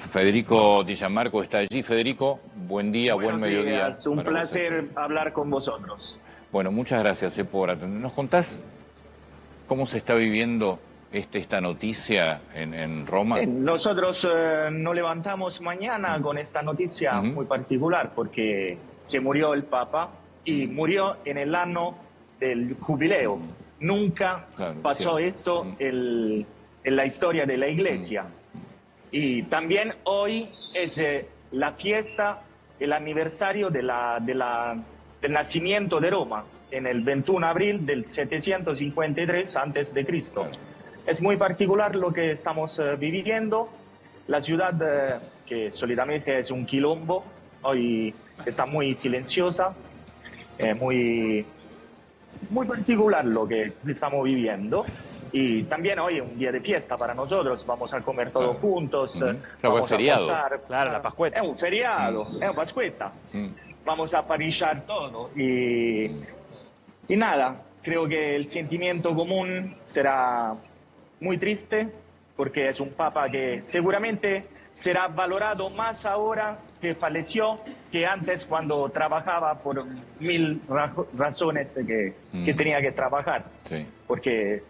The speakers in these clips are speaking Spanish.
Federico Di Gianmarco está allí. Federico, buen día, buen mediodía. Es un placer hablar con vosotros. Bueno, muchas gracias por atender. ¿Nos contás cómo se está viviendo esta noticia en Roma? Nosotros nos levantamos mañana con esta noticia muy particular porque se murió el Papa y murió en el año del jubileo. Nunca pasó esto en la historia de la Iglesia. Y también hoy es la fiesta, el aniversario del nacimiento de Roma, en el 21 de abril del 753 a.C. Es muy particular lo que estamos viviendo. La ciudad, que solidamente es un quilombo, hoy está muy silenciosa, muy particular lo que estamos viviendo. Y también hoy es un día de fiesta para nosotros, vamos a comer todos juntos, vamos a almorzar. Claro, la Pascueta. Es un feriado, es una Pascueta. Vamos a parrillar todo y nada, creo que el sentimiento común será muy triste porque es un papa que seguramente será valorado más ahora que falleció que antes cuando trabajaba por mil razones que tenía que trabajar. Sí. Porque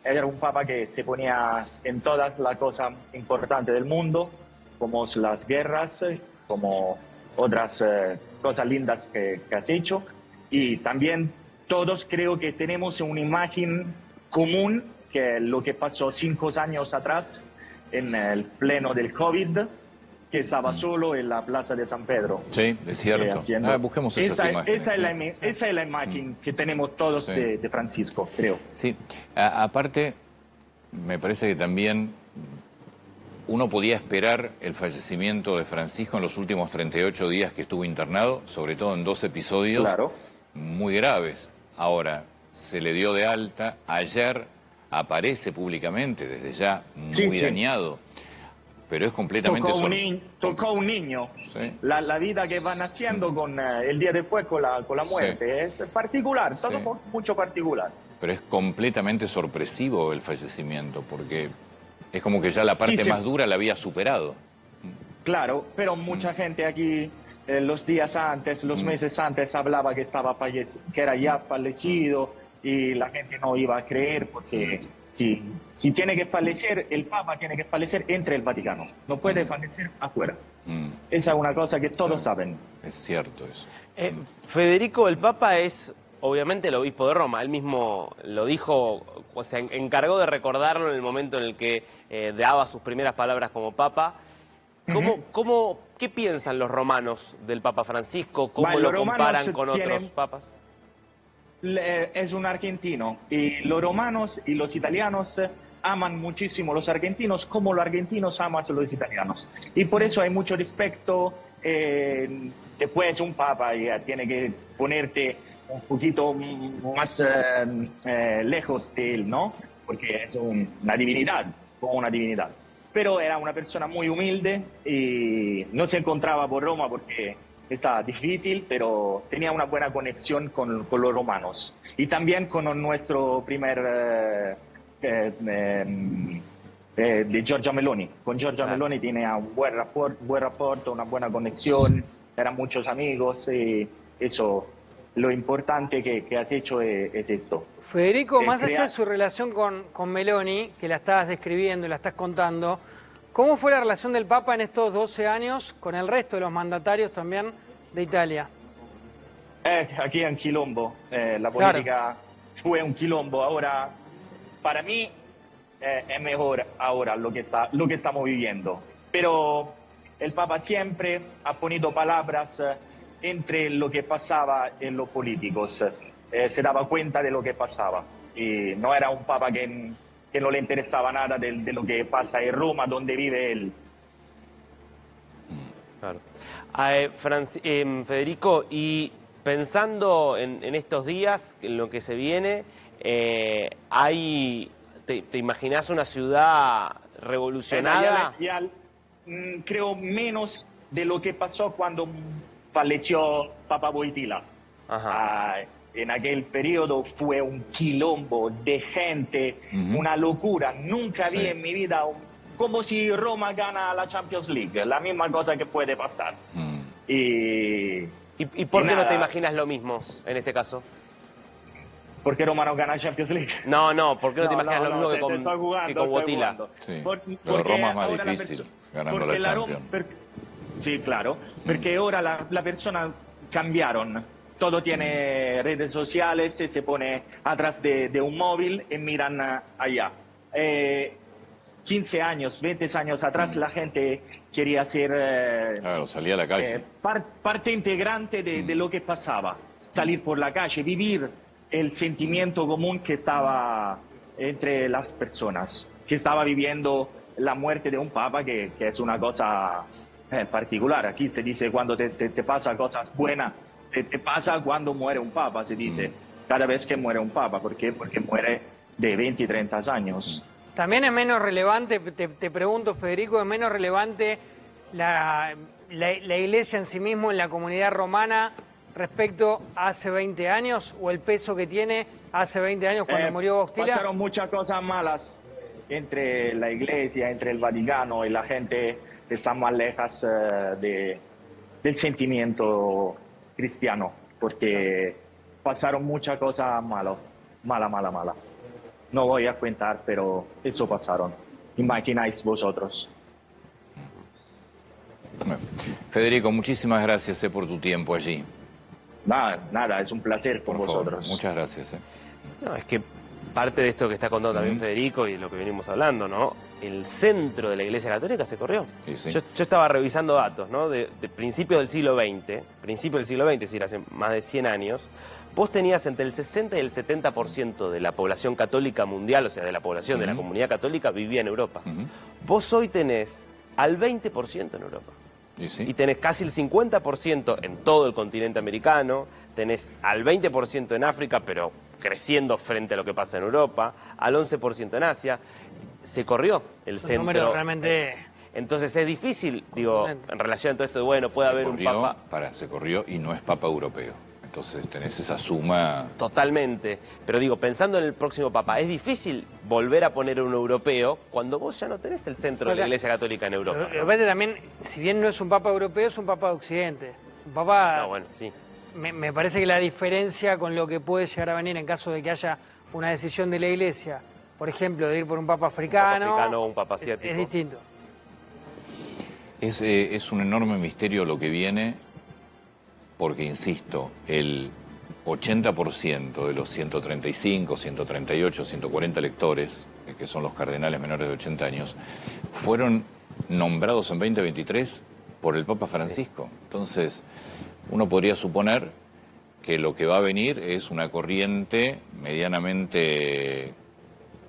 era un papa que se ponía en todas las cosas importantes del mundo, como las guerras, como otras cosas lindas que has hecho. Y también todos creo que tenemos una imagen común, que es lo que pasó 5 años atrás, en el pleno del COVID, que estaba solo en la Plaza de San Pedro. Sí, es cierto. Busquemos esas imágenes. Esa es la imagen que tenemos todos de Francisco, creo. Sí, aparte, me parece que también uno podía esperar el fallecimiento de Francisco en los últimos 38 días que estuvo internado, sobre todo en 2 episodios muy graves. Ahora, se le dio de alta, ayer aparece públicamente, desde ya muy dañado. Pero es completamente... Tocó un niño. Sí. La vida que van haciendo con el día después con la muerte. Es particular, todo mucho particular. Pero es completamente sorpresivo el fallecimiento, porque es como que ya la parte más dura la había superado. Claro, pero mucha gente aquí, los días antes, los meses antes, hablaba que era ya fallecido y la gente no iba a creer porque... Si tiene que fallecer, el Papa tiene que fallecer entre el Vaticano. No puede fallecer afuera. Esa es una cosa que todos saben. Es cierto eso. Federico, el Papa es obviamente el obispo de Roma. Él mismo lo dijo, o sea, encargó de recordarlo en el momento en el que daba sus primeras palabras como Papa. ¿Qué piensan los romanos del Papa Francisco? ¿Cómo lo comparan con otros papas? Es un argentino y los romanos y los italianos aman muchísimo a los argentinos como los argentinos aman a los italianos. Y por eso hay mucho respeto. Después un papa ya tiene que ponerte un poquito más lejos de él, ¿no? Porque es una divinidad, como una divinidad. Pero era una persona muy humilde y no se encontraba por Roma porque... Está difícil, pero tenía una buena conexión con los romanos. Y también con nuestro primer de Giorgia Meloni. Con Giorgia Meloni tiene un buen rapporto, una buena conexión, eran muchos amigos y eso, lo importante que has hecho es esto. Federico, más allá de su relación con Meloni, que la estabas describiendo y la estás contando, ¿cómo fue la relación del Papa en estos 12 años con el resto de los mandatarios también de Italia? Aquí es un quilombo. La política fue un quilombo. Ahora, para mí, es mejor ahora lo que estamos viviendo. Pero el Papa siempre ha puesto palabras entre lo que pasaba en los políticos. Se daba cuenta de lo que pasaba. Y no era un Papa que no le interesaba nada de lo que pasa en Roma, donde vive él. Claro. Federico, y pensando en estos días, en lo que se viene, ¿te imaginás una ciudad revolucionada? Creo menos de lo que pasó cuando falleció Papa Wojtyla. En aquel periodo fue un quilombo de gente, una locura. Nunca vi en mi vida como si Roma gana la Champions League, la misma cosa que puede pasar. ¿Y por qué no te imaginas lo mismo en este caso? Porque Roma no gana Champions League. No, ¿por qué no te imaginas lo mismo que con Botila? Sí, pero Roma es más difícil, ganando la Champions. Sí, claro, porque ahora la persona cambiaron. Todo tiene redes sociales, se pone atrás de un móvil y miran allá. 15 años, 20 años atrás la gente quería ser claro, salía a la calle. Parte integrante de lo que pasaba. Salir por la calle, vivir el sentimiento común que estaba entre las personas, que estaba viviendo la muerte de un papa, que es una cosa particular. Aquí se dice cuando te pasa cosas buenas, te pasa cuando muere un papa, se dice, cada vez que muere un papa. ¿Por qué? Porque muere de 20 y 30 años. También es menos relevante, te pregunto, Federico, ¿es menos relevante la iglesia en sí mismo, en la comunidad romana, respecto a hace 20 años, o el peso que tiene hace 20 años cuando murió Botila? Pasaron muchas cosas malas entre la iglesia, entre el Vaticano, y la gente está más lejos del sentimiento cristiano, porque pasaron muchas cosas malas. No voy a contar, pero eso pasaron. Imagináis vosotros. Federico, muchísimas gracias por tu tiempo allí. Nada, es un placer con vosotros. Muchas gracias. No, es que parte de esto que está contando también Federico y lo que venimos hablando, ¿no? El centro de la Iglesia Católica se corrió. Sí. Yo estaba revisando datos, ¿no? De principios del siglo XX, es decir, hace más de 100 años, vos tenías entre el 60 y el 70% de la población católica mundial, o sea, de la población de la comunidad católica, vivía en Europa. Vos hoy tenés al 20% en Europa. Y tenés casi el 50% en todo el continente americano, tenés al 20% en África, pero creciendo frente a lo que pasa en Europa, al 11% en Asia. Se corrió el centro. Número realmente... Entonces es difícil, digo, en relación a todo esto de, bueno, puede haber un papa... Se corrió y no es papa europeo. Entonces tenés esa suma... Totalmente. Pero digo, pensando en el próximo papa, es difícil volver a poner un europeo cuando vos ya no tenés el centro de la Iglesia Católica en Europa. Pero también, si bien no es un papa europeo, es un papa de Occidente. Un papa... No, bueno, sí. Me parece que la diferencia con lo que puede llegar a venir en caso de que haya una decisión de la Iglesia, por ejemplo, de ir por un papa africano, o un papa asiático, es distinto. Es un enorme misterio lo que viene, porque, insisto, el 80% de los 135, 138, 140 electores, que son los cardenales menores de 80 años, fueron nombrados en 2023 por el Papa Francisco. Entonces, uno podría suponer que lo que va a venir es una corriente medianamente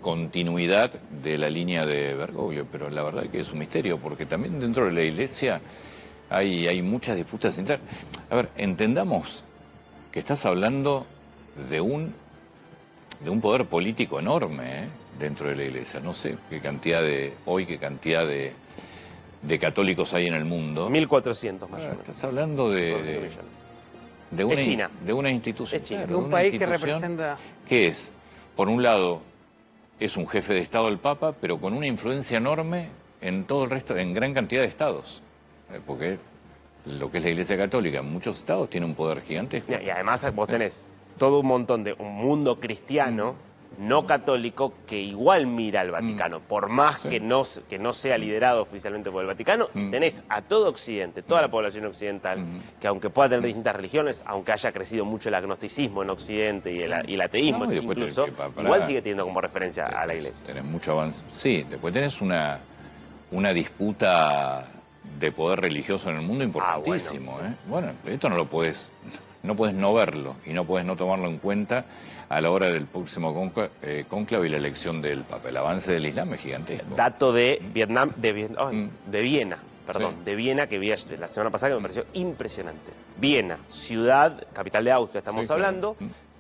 continuidad de la línea de Bergoglio, pero la verdad es que es un misterio, porque también dentro de la Iglesia hay muchas disputas internas. A ver, entendamos que estás hablando de un poder político enorme dentro de la Iglesia. No sé qué cantidad de católicos hay en el mundo. 1.400 más o menos. Estás hablando de una institución. Es China. De un país que representa... Que es, por un lado, es un jefe de Estado el Papa, pero con una influencia enorme en todo el resto, en gran cantidad de estados. Porque lo que es la Iglesia Católica en muchos estados tiene un poder gigantesco. Y además vos tenés todo un montón de un mundo cristiano no católico que igual mira al Vaticano, por más que no sea liderado oficialmente por el Vaticano, tenés a todo Occidente, toda la población occidental, que aunque pueda tener distintas religiones, aunque haya crecido mucho el agnosticismo en Occidente y el ateísmo incluso, igual sigue teniendo como referencia a la Iglesia. Tenés mucho avance. Sí, después tenés una disputa de poder religioso en el mundo importantísimo. Bueno, esto no puedes no verlo y no puedes no tomarlo en cuenta a la hora del próximo cónclave y la elección del Papa. El avance del Islam es gigantesco. Dato de Viena, que vi la semana pasada, que me pareció impresionante. Viena, ciudad, capital de Austria, estamos hablando,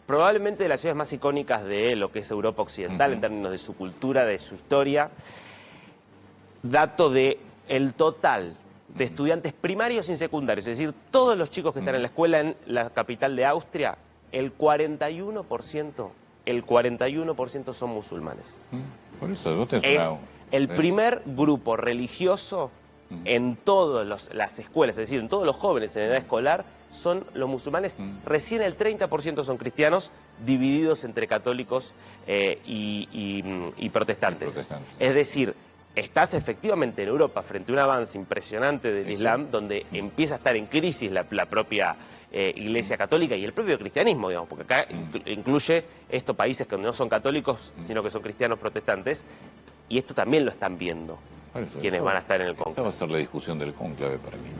probablemente de las ciudades más icónicas de lo que es Europa occidental, en términos de su cultura, de su historia. Dato de el total de estudiantes primarios y secundarios, es decir, todos los chicos que están en la escuela en la capital de Austria, el 41% son musulmanes. Por eso vos tenés El primer grupo religioso en todas las escuelas, es decir, en todos los jóvenes en edad escolar, son los musulmanes. Recién el 30% son cristianos, divididos entre católicos y protestantes. Es decir, estás efectivamente en Europa frente a un avance impresionante del Islam, donde empieza a estar en crisis la propia Iglesia Católica y el propio cristianismo, digamos, porque acá incluye estos países que no son católicos, sino que son cristianos protestantes, y esto también lo están viendo quienes van a estar en el cónclave. Esa va a ser la discusión del cónclave para mí.